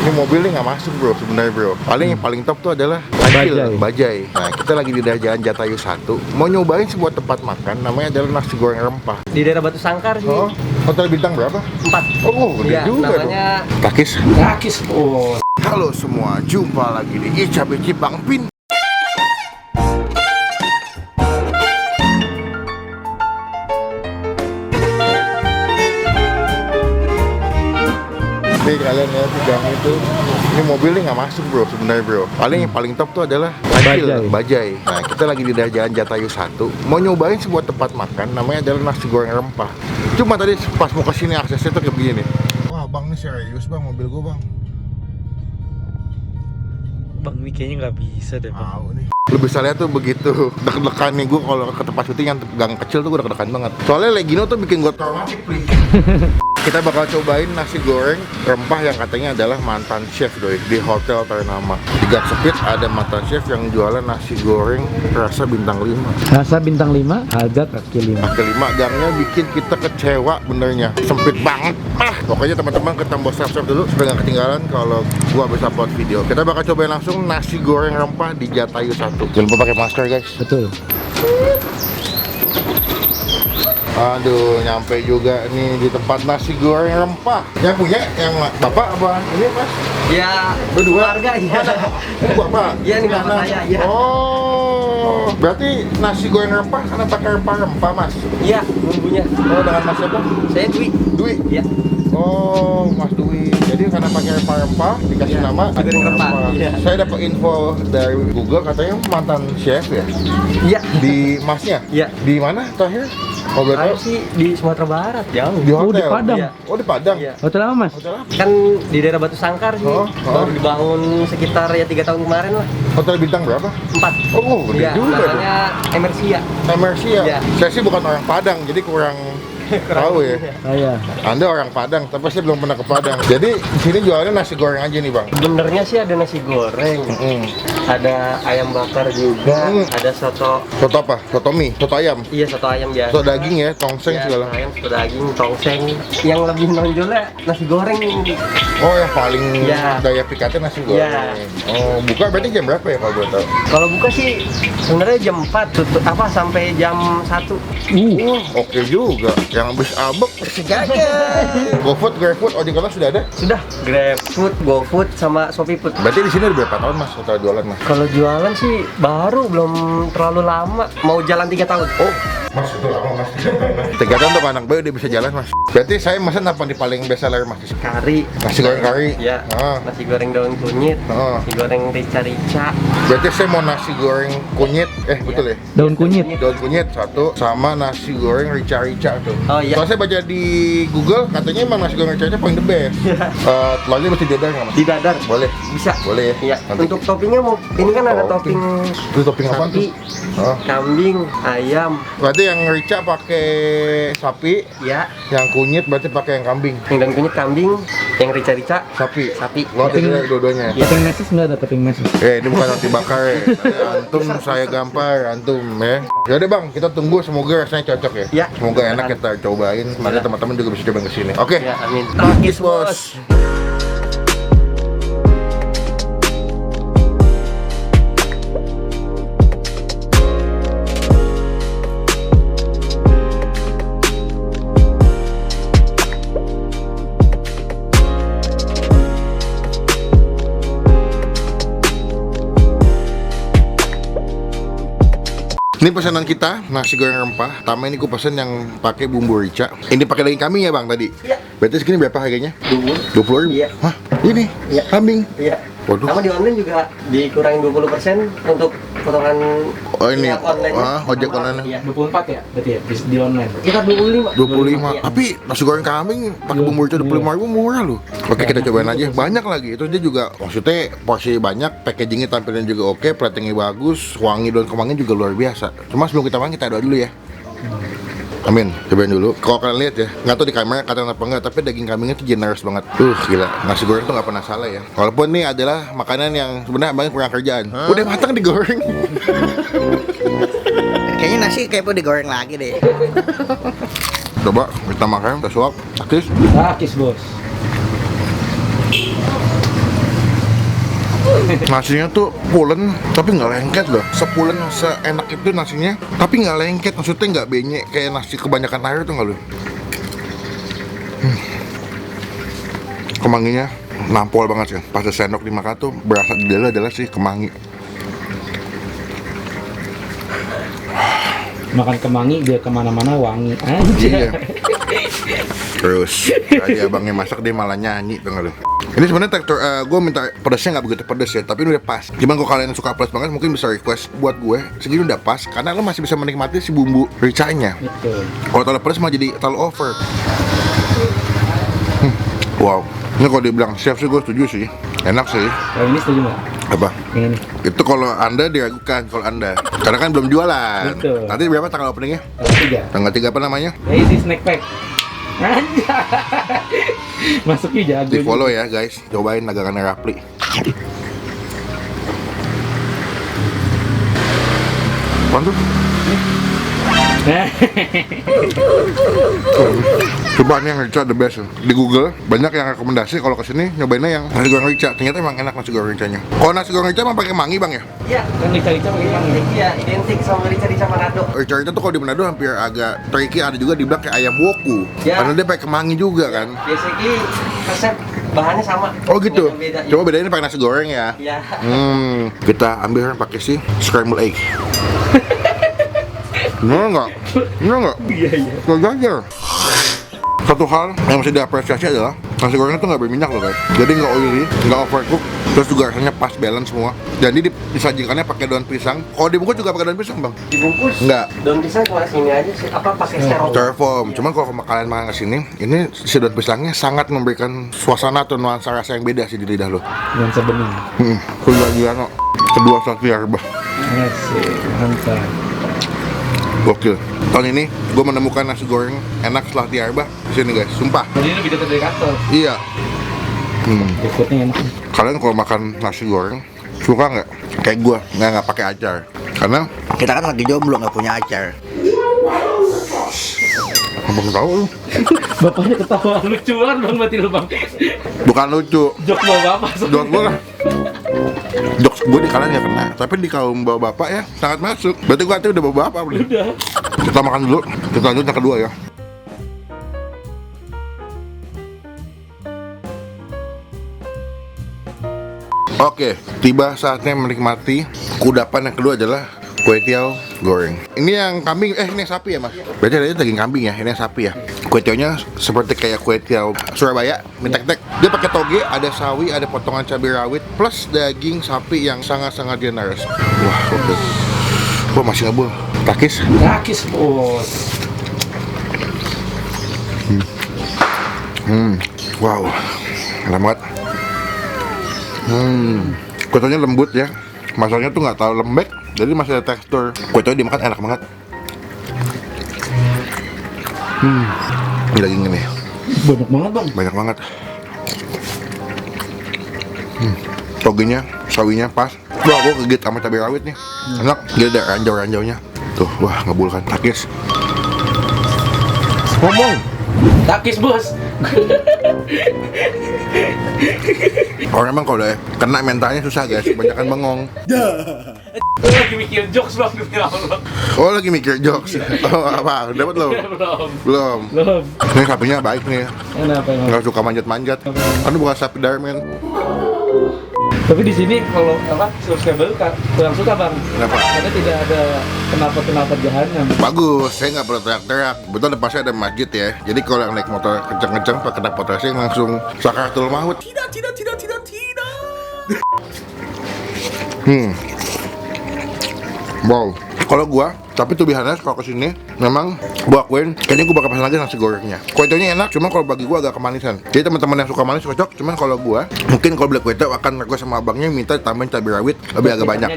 Ini mobil nih nggak masuk bro sebenarnya bro. Paling top tuh adalah Bajai. Nah kita lagi di daerah Jalan Jatayu 1. Mau nyobain sebuah tempat makan namanya adalah nasi goreng rempah. Di daerah Batu Sangkar sih. Oh, hotel bintang berapa? 4. Oh, gede Iya, juga namanya dong. Takis. Oh. Halo semua, jumpa lagi di Icabe Bang Pin. Nih kalian ya di gang itu, ini mobil nih nggak masuk bro sebenarnya bro. Paling top tuh adalah Bajai. Nah kita lagi di daerah Jalan Jatayu 1. Mau nyobain sebuah tempat makan namanya adalah nasi goreng rempah. Cuma tadi pas mau kesini aksesnya tuh kayak begini. Wah bang nih serius bang mobil gue bang. Bang, ini kayaknya nggak bisa deh bang. Tahu nih. Lu bisa lihat tuh begitu deg-degan nih gue kalau ke tempat syuting yang gang kecil tuh gue deg-degan banget. Soalnya Legino tuh bikin gue traumatik nih. Kita bakal cobain nasi goreng rempah yang katanya adalah mantan chef doi di hotel ternama. Di gang sempit ada mantan chef yang jualan nasi goreng rasa bintang 5. Rasa bintang 5, harga kaki 5. Kaki 5 gangnya bikin kita kecewa benernya. Sempit banget. Pokoknya teman-teman kita tombol subscribe dulu supaya nggak ketinggalan kalau gua habis upload video. Kita bakal cobain langsung nasi goreng rempah di Jatayu 1. Jangan lupa pakai masker guys. Betul. Aduh, nyampe juga nih di tempat nasi goreng rempah. Yang punya, yang bapak apa? Ini mas? Ya, Berdua? keluarga ya. Ini bapak? Iya, ini bapak saya, ya. Oh, berarti nasi goreng rempah karena pakai rempah-rempah mas? Iya, bumbunya. Oh, dengan mas siapa? Saya Dwi. Dwi? Iya. Oh, Mas Dwi. Jadi karena pakai rempah-rempah dikasih Iya, nama nasi goreng rempah. Iya. Saya dapat info dari Google katanya mantan chef ya. Iya. Di masnya? Iya. Di mana terakhir? Oh, Saya sih di Sumatera Barat, jauh. di hotel. Oh, di Padang. Iya. Oh, di Padang. Iya. Hotel apa mas? Hotel apa? Kan di daerah Batu Sangkar sih. Oh, oh. Baru dibangun sekitar ya 3 tahun kemarin lah. Hotel bintang berapa? 4. Oh, gede Iya, juga dong. namanya Emersia. Emersia. Iya. Saya sih bukan orang Padang, jadi kurang tahu ya. Saya. Anda orang Padang, tapi saya belum pernah ke Padang. Jadi di sini jualnya nasi goreng aja nih, Bang. Sebenarnya sih ada nasi goreng, ada ayam bakar juga, ada soto. Soto apa? Soto mie, soto ayam. Iya, soto ayam biasa. Soto daging ya, tongseng Iya, segala. soto ayam, soto daging, tongseng. Yang lebih menonjolnya nasi goreng. Oh, yang paling Iya. daya pikatnya nasi goreng. Iya. Oh, buka berarti jam berapa ya kalau boleh tahu? Kalau buka sih sebenarnya jam 4 tutup apa sampai jam 1. Oke juga. Yang habis abek sejajar. GoFood, GrabFood, ojek online sudah ada? Sudah GrabFood, GoFood sama ShopeeFood. Berarti di sini udah berapa tahun Mas setelah jualan Mas? Kalau jualan sih baru, belum terlalu lama. Mau jalan 3 tahun. Oh, Mas itu lama Mas. 3 tahun untuk anak bayi udah bisa jalan Mas. Berarti saya mesen apa nih paling best seller Mas? Kari. Nasi goreng kari. Ya. Ah. Nasi goreng daun kunyit. Ah. Nasi goreng rica-rica. Berarti saya mau nasi goreng kunyit, betul ya? Daun kunyit. Daun kunyit satu, sama nasi goreng rica-rica tuh. Oh, iya. Soalnya saya baca di Google katanya emang nasi goreng rica-rica paling the best. Telurnya mesti dadar nggak Mas? Di dadar. Boleh. Bisa. Boleh ya? Iya. Nanti Untuk toppingnya mau ini kan ada topping Itu topping apa tuh? sapi, Oh. kambing, ayam. Berarti yang rica pakai sapi, Ya. yang kunyit berarti pakai yang kambing. Yang daun kunyit kambing, yang rica-rica Sapi. sapi. Lo ada dua-duanya. Iya. Topping meses nggak ada topping meses? Ini bukan roti bakar ya. Antum saya gampar, antum ya. Yaudah bang, kita tunggu semoga rasanya cocok ya. Ya. Semoga enak kita cobain. Semoga Ya. teman-teman juga bisa cobain kesini. Oke. Ya, amin. Takis bos. Ini pesanan kita, nasi goreng rempah. Pertama ini gue pesen yang pakai bumbu rica. Ini pakai daging kambing ya bang tadi? Iya. Berarti segini berapa harganya? 20.000? Iya. Hah? Ini? Iya. Kambing? Iya. Waduh. Sama di online juga dikurangin 20% untuk potongan Oh ini, pihak online. ojek online. Iya. 24 ya? Berarti ya? Di online? Kita 25. 25. Iya. Tapi nasi goreng kambing pakai bumbu rica 25.000 murah loh. Oke, kita cobain aja. Banyak lagi. Itu dia juga maksudnya porsi banyak, packagingnya tampilnya juga oke, platingnya bagus, wangi daun kemangnya juga luar biasa. Cuma sebelum kita makan kita doa dulu ya. Amin, cobain dulu. Kalau kalian lihat ya, nggak tahu di kamera kata apa enggak, tapi daging kambingnya tuh generous banget. Gila, nasi goreng tuh nggak pernah salah ya. Walaupun ini adalah makanan yang sebenarnya abangnya kurang kerjaan. Udah matang digoreng. Kayaknya nasi kayak mau digoreng lagi deh. Coba kita makan, kita suap, takis. Takis bos. Nasinya tuh pulen, tapi nggak lengket loh. Sepulen, seenak itu nasinya, tapi nggak lengket. Maksudnya nggak benyek kayak nasi kebanyakan air tuh nggak lo. Kemanginya nampol banget sih. Pas sendok dimakan tuh berasa di dalam adalah si kemangi. Makan kemangi dia kemana-mana wangi aja. Iya. Terus tadi abangnya masak dia malah nyanyi tuh nggak lo. Ini sebenarnya tekstur gue minta pedasnya nggak begitu pedas ya, tapi ini udah pas. Cuman kalau kalian suka pedas banget mungkin bisa request buat gue segini udah pas, karena lo masih bisa menikmati si bumbu ricanya. Betul. Kalau terlalu pedas malah jadi terlalu over. Wow, ini kalau dibilang chef sih gue setuju sih, enak sih. Kalau ini setuju nggak? Apa? Yang ini. Itu kalau anda diragukan, kalau anda, karena kan belum jualan. Betul. Nanti berapa tanggal openingnya? Tanggal 3. Tanggal 3 apa namanya? Easy snack pack. Anjay. Masuknya jago. Di follow ya guys, cobain dagangannya Rapli. Apaan tuh? Coba ini yang rica the best. Di Google banyak yang rekomendasi kalau kesini nyobainnya yang nasi goreng rica. Ternyata emang enak nasi goreng ricanya. Kalau nasi goreng rica emang pakai mangi bang ya? Iya, Kan rica-rica pakai mangi. iya, identik sama rica-rica Manado. Rica rica tuh kalau di Manado hampir agak tricky, ada juga dibilang kayak ayam woku. Ya. Karena dia pakai mangi juga kan. Biasanya resep bahannya sama. Oh gitu. Cuma beda. Coba bedain pakai nasi goreng ya. Iya. Kita ambil pakai si scrambled egg. Bener nggak? Bener nggak? Iya. Nggak aja. Satu hal yang mesti diapresiasi adalah nasi gorengnya tuh nggak berminyak loh guys. Jadi nggak oily, nggak overcook, terus juga rasanya pas balance semua. Jadi disajikannya pakai daun pisang. Kalau dibungkus juga pakai daun pisang bang? Dibungkus. Nggak. Daun pisang cuma sini aja sih. Apa pakai styrofoam? Styrofoam. Cuman kalau kalian makan kesini, ini si daun pisangnya sangat memberikan suasana atau nuansa rasa yang beda sih di lidah lo. Yang sebening. Kebagian kedua satu yarba. Asik, mantap. Gokil. Tahun ini gue menemukan nasi goreng enak setelah di Arbah di sini guys, sumpah. Jadi ini lebih dekat dari kantor. Iya. Ikutnya enak. Kalian kalau makan nasi goreng suka nggak? Kayak gue nggak pakai acar, karena Kita kan lagi jomblo nggak punya acar. abang tahu lu. Bapaknya ketawa lucuan bang, mati lu bang. Bukan lucu. Jok bawa bapak. Jok gue lah. Jokes gue di kalian nggak kena, tapi di kaum bawa bapak ya sangat masuk. Berarti gue udah bawa bapak belum? Udah. Kita makan dulu. Kita lanjut yang kedua ya. Oke, tiba saatnya menikmati kudapan yang kedua adalah kue tiaw goreng. Ini yang kambing, ini yang sapi ya mas? Berarti ada daging kambing ya, ini yang sapi ya. Kue tiawnya seperti kayak kue tiaw Surabaya, mintek-tek. Dia pakai toge, ada sawi, ada potongan cabai rawit, plus daging sapi yang sangat-sangat generous. Wah, oke. Wah, masih ngebul. Takis. Rakis bos. Wow, enak banget. Kuenya lembut ya. Masaknya tuh nggak terlalu lembek, jadi masih ada tekstur. Kue tiaw dimakan enak banget. Ini daging ini Banyak banget bang. banyak banget. Togenya, sawinya pas. Wah, gue kegigit sama cabai rawit nih. Enak, dia ada ranjau-ranjaunya. Tuh, wah ngebul kan. Takis. Ngomong. Takis bos. Orang emang kalau udah kena mentalnya susah guys, kebanyakan bengong. Gue lagi mikir jokes bang, demi Allah. Oh lagi mikir jokes. Oh apa? Dapat lo? Belum. Belum. Ini sapinya baik nih. Kenapa emang? Nggak suka manjat-manjat. Kan bukan sapi Darman. Tapi di sini kalau apa subscriber kurang suka bang. Kenapa? Karena tidak ada kenapa jahanam. Bagus, saya nggak perlu teriak-teriak. Betul depannya ada masjid ya. Jadi kalau yang naik motor kenceng-kenceng pakai knalpot racing langsung sakaratul maut. Tidak. Wow. Kalau gua, tapi tuh biasanya kalau kesini memang gua akuin kayaknya gua bakal pesan lagi nasi gorengnya. Kue tiawnya enak, cuma kalau bagi gua agak kemanisan. Jadi teman-teman yang suka manis cocok, cuman kalau gua mungkin kalau beli kue tiaw akan request sama abangnya minta tambahin cabai rawit lebih agak banyak.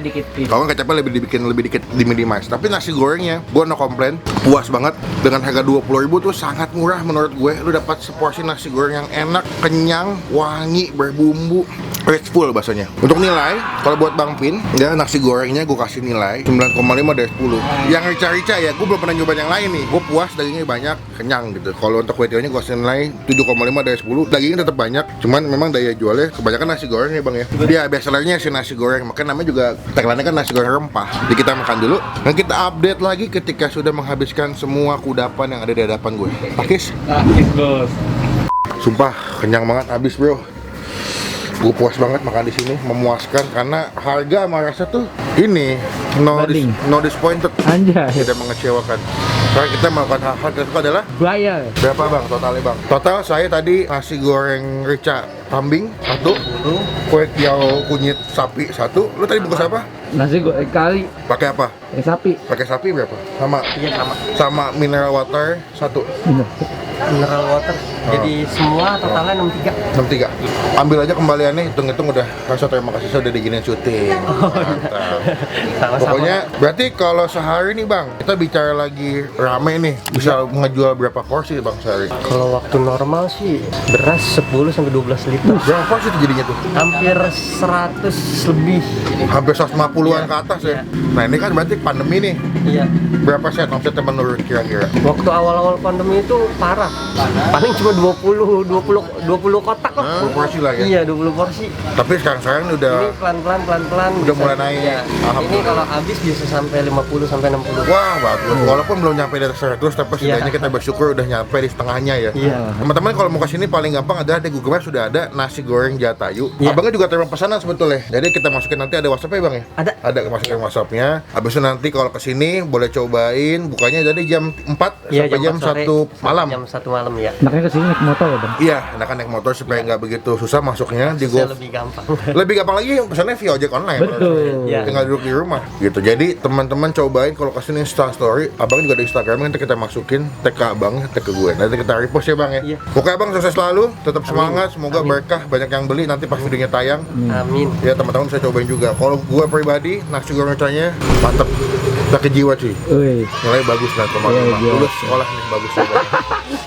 Kalau nggak kecapnya lebih dikit di minimize. Tapi nasi gorengnya gua no komplain, puas banget dengan harga 20.000 tuh sangat murah menurut gue. Lu dapat seporsi nasi goreng yang enak, kenyang, wangi, berbumbu. Grateful bahasanya. Untuk nilai, kalau buat Bang Pin, ya nasi gorengnya gue kasih nilai 9,5 dari 10. Yang rica-rica ya, gue belum pernah nyoba yang lain nih. Gue puas, dagingnya banyak, kenyang gitu. Kalau untuk WTO nya gue kasih nilai 7,5 dari 10. Dagingnya tetap banyak, cuman memang daya jualnya kebanyakan nasi goreng ya Bang ya. Dia bestsellernya si nasi goreng, makanya namanya juga tagline-nya kan nasi goreng rempah. Jadi kita makan dulu, dan kita update lagi ketika sudah menghabiskan semua kudapan yang ada di hadapan gue. Takis? Takis bos. Sumpah, kenyang banget, habis bro. Gue puas banget makan di sini, memuaskan karena harga sama rasa tuh ini no disappointed, Anjay. tidak mengecewakan. Karena kita melakukan hal-hal itu adalah Bayar. berapa bang totalnya bang? Total saya tadi nasi goreng rica kambing 1, kue tiaw kunyit sapi 1. Lu tadi bungkus apa? Nasi goreng kali. Pakai apa? Sapi. Pakai sapi berapa? Sama. Iya sama. Sama mineral water 1. Mineral water. Jadi semua totalnya 63. 63. Ambil aja kembaliannya, hitung-hitung udah rasa terima kasih saya udah diginiin syuting. Mantap. Sama-sama. Pokoknya berarti kalau sehari nih bang, kita bicara lagi rame nih, bisa ngejual berapa porsi bang sehari? Kalau waktu normal sih beras 10 sampai 12 liter. Berapa porsi tuh jadinya tuh? Hampir 100 lebih. Hampir 150-an ke atas ya? Nah ini kan berarti pandemi nih. Iya. Berapa set omsetnya menurut kira-kira? Waktu awal-awal pandemi itu parah. Paling cuma 20 kotak lah. 20 porsi lah ya? Iya, 20 porsi. Tapi sekarang Ini udah pelan-pelan Udah bisa- mulai naik. Iya. Ini Alhamdulillah. kalau habis bisa sampai 50 sampai 60. wah bagus. Walaupun belum nyampe di atas 100, tapi setidaknya Iya. kita bersyukur udah nyampe di setengahnya ya. Iya. Teman-teman kalau mau kesini paling gampang adalah di Google Maps sudah ada nasi goreng Jatayu. Iya. Abangnya juga terima pesanan sebetulnya. Jadi kita masukin nanti ada WhatsApp-nya bang ya? Ada. Ada masukin WhatsApp-nya. Habis itu nanti kalau kesini boleh cobain. Bukanya dari jam 4 Iya, sampai jam 4 sore, 1 malam. Jam 1 malam ya. Makanya kesini naik motor ya bang. Iya, enakan naik motor supaya nggak begitu susah masuknya di Bisa Go. lebih gampang. Lebih gampang lagi pesannya via ojek online. Betul. Iya. Tinggal duduk di rumah gitu. Jadi teman-teman cobain kalau kesini Insta Story, abang juga ada Instagram, nanti kita masukin tag ke abang, tag ke gue. Nanti kita repost ya bang ya. Iya. Pokoknya abang sukses selalu, tetap semangat, semoga berkah, banyak yang beli nanti pas videonya tayang. Amin. Ya teman-teman bisa cobain juga. Kalau gue pribadi nasi goreng recanya mantep, sakit jiwa cuy. Wih. Nilai bagus lah Iya, kemarin. iya. Lulus sekolah nih bagus juga.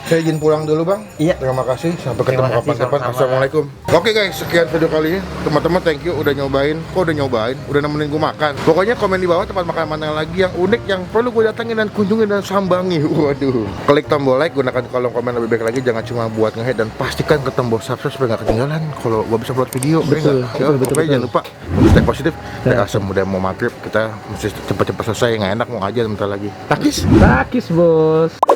Saya izin pulang dulu bang. Iya. Terima kasih. Sampai ketemu Terima kasih, kapan-kapan. sama-sama. Assalamualaikum. Oke guys, sekian video kali ini. Teman-teman thank you udah nyobain. Kok udah nyobain? Udah nemenin gue makan. Pokoknya komen di bawah tempat makan mana lagi yang unik yang perlu gue datangin dan kunjungi dan sambangi. Waduh. Klik tombol like, gunakan kolom komen lebih baik lagi. Jangan cuma buat nge-head dan pastikan ke tombol subscribe supaya nggak ketinggalan kalau gue bisa upload video. Betul, Ya, betul, betul, pokoknya betul. jangan lupa stay positif. Ya. Asam udah mau maghrib, kita mesti cepet-cepet selesai. Nggak enak mau ngajar bentar lagi. Takis. Takis bos.